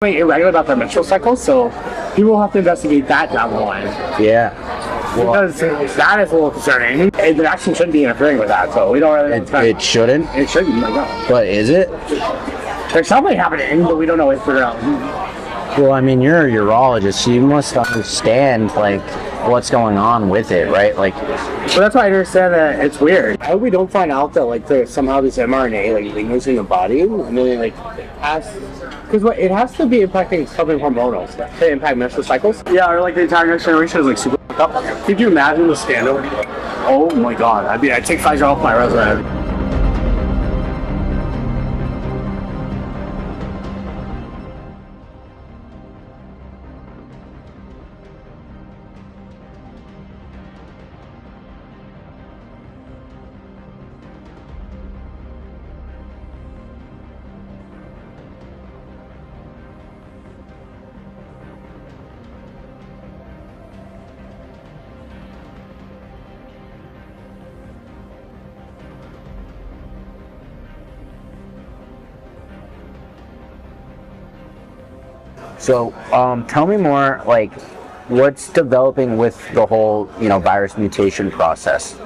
Irregular about their menstrual cycles, so people will have to investigate that down the line. Yeah. Well, Because that is a little concerning. The vaccine shouldn't be interfering with that, so we don't really it shouldn't. It shouldn't. No. But is it? There's something happening, but we don't know what figure out. Well, I mean, you're a urologist, so you must understand like what's going on with it, right? Like, So that's why I understand that it's weird. I hope we don't find out that like there's somehow this mRNA like lingers in the body, and then like because it has to be impacting something hormonal stuff to impact menstrual cycles. Yeah, or like the entire next generation is like super fucked up. Could you imagine the scandal? Oh my god! I'd take Pfizer off my resume. so tell me more, like, what's developing with the whole, virus mutation process?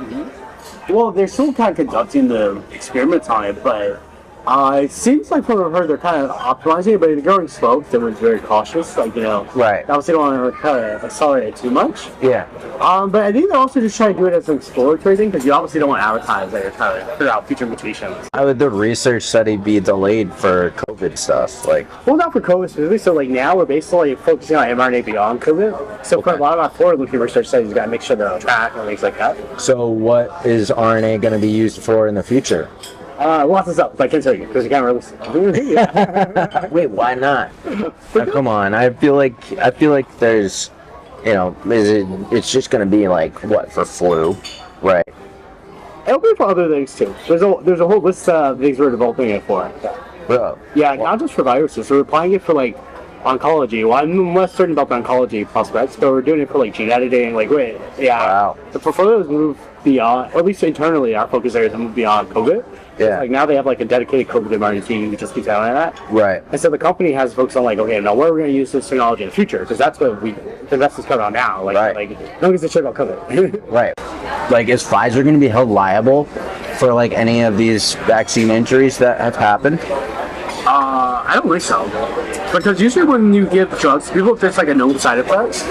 Well, they're still kind of conducting the experiments on it, but it seems like from what I've heard, they're kind of optimizing it, but they're going slow. They were very cautious, Right. Obviously, don't want to kind of accelerate it too much. Yeah. But I think they're also just trying to do it as an exploratory thing, because you obviously don't want to advertise that you're trying to figure out future mutations. How would the research study be delayed for COVID stuff? Like, Well, not for COVID specifically. So, like now, we're basically focusing on mRNA beyond COVID. So, for a lot of our forward-looking research studies, you got to make sure they're on track and things like that. so what is RNA going to be used for in the future? Lots of stuff, but I can't tell you because you can't release it. Wait, why not? Now, come on, I feel like there's, it's just going to be like what for flu, right? It'll be for other things too. There's a whole list of things we're developing it for. Bro. Yeah, not just for viruses. So we're applying it for like oncology. Well, I'm less certain about the oncology prospects, but we're doing it for like gene editing. Wow. The portfolio has moved beyond, or at least internally, our focus areas have moved beyond COVID. Yeah. Like now they have like a dedicated COVID mRNA team who just keeps an eye on that. Right. And so the company has focused on like, okay, now where are we going to use this technology in the future? Because that's what the investors cover on now. Like, Right. like no one gives a shit about COVID. Right. Like, is Pfizer going to be held liable for like any of these vaccine injuries that have happened? I don't think so. Because usually when you give drugs to people, if there's like a known side effect,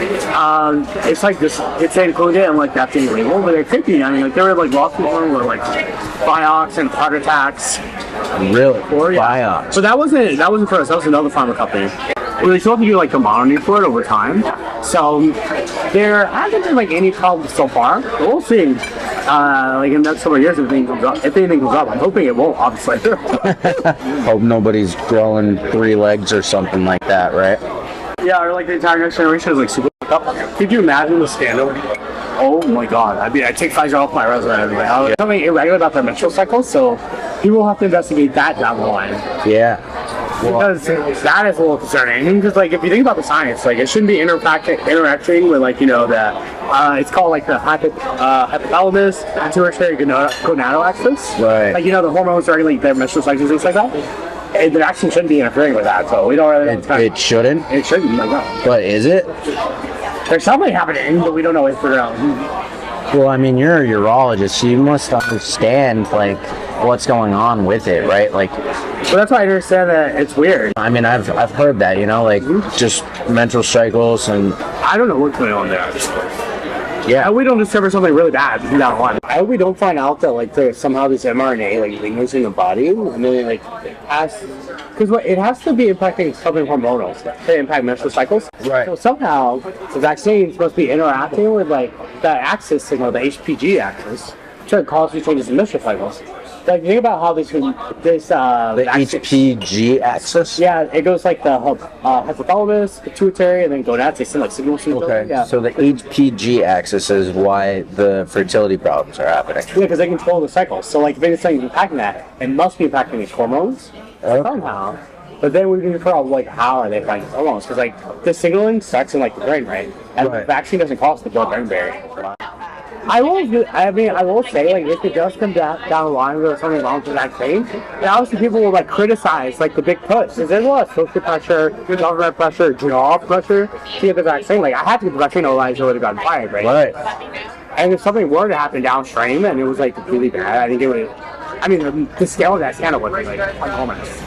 it's like this, it's included and like that's in the label, but it could be. I mean, like there were like lots of people were like Vioxx and heart attacks. Really? Or, yeah. Vioxx. So that wasn't for us, that was another pharma company. Well, they still have to do like the monitoring for it over time. So there hasn't been like any problems so far. But we'll see. Like in the next couple of years, if anything comes up, I'm hoping it won't, obviously. Hope nobody's growing 3 legs or something like that, right? Yeah, or like the entire next generation is like super fucked up. Could you imagine the scandal? Oh my god! I'd take Pfizer off my resume. Something irregular about their menstrual cycles, so people will have to investigate that down the line. Yeah. Because that is a little concerning. Because like if you think about the science, like it shouldn't be interacting with like it's called like the hypothalamus, pituitary gonadal axis. Right. Like the hormones regulate their menstrual cycles, things like that. And the vaccine shouldn't be interfering with that, so we don't really. It shouldn't. It shouldn't. Like that. But is it? There's something happening, but we don't know what figure out. Well, I mean, you're a urologist, so you must understand like what's going on with it, right? Like, So that's why I understand that it's weird. I mean, I've heard that, like just menstrual cycles and I don't know what's going on there. yeah. We don't discover something really bad from that one. I hope we don't find out that like there's somehow this mRNA like lingers in the body, and then because it has to be impacting something hormonal stuff to impact menstrual cycles. Right. So somehow the vaccine is supposed to be interacting with like that axis signal, the HPG axis, to cause these changes in menstrual cycles. Like think about how the HPG axis. Yeah, it goes like the hypothalamus, pituitary, and then gonads. They send like signals to each other. Okay. Yeah. So the HPG axis is why the fertility problems are happening. Yeah, because they control the cycles. So, like, if anything's impacting that, it must be impacting these hormones somehow. But then we can figure out, like, how are they impacting hormones? Because, like, the signaling starts in, like, the brain, right? And the vaccine doesn't cross the blood-brain barrier. I will say, like, if it does come down the line where there's something wrong with the vaccine, then obviously people will, like, criticize, like, the big push. Because there's a lot of social pressure, government pressure, job pressure to get the vaccine. Like, I had to get the vaccine, otherwise I would have gotten fired, right? Right. And if something were to happen downstream and it was, like, really bad, I think it would, I mean, the scale of that scandal would be, like, enormous.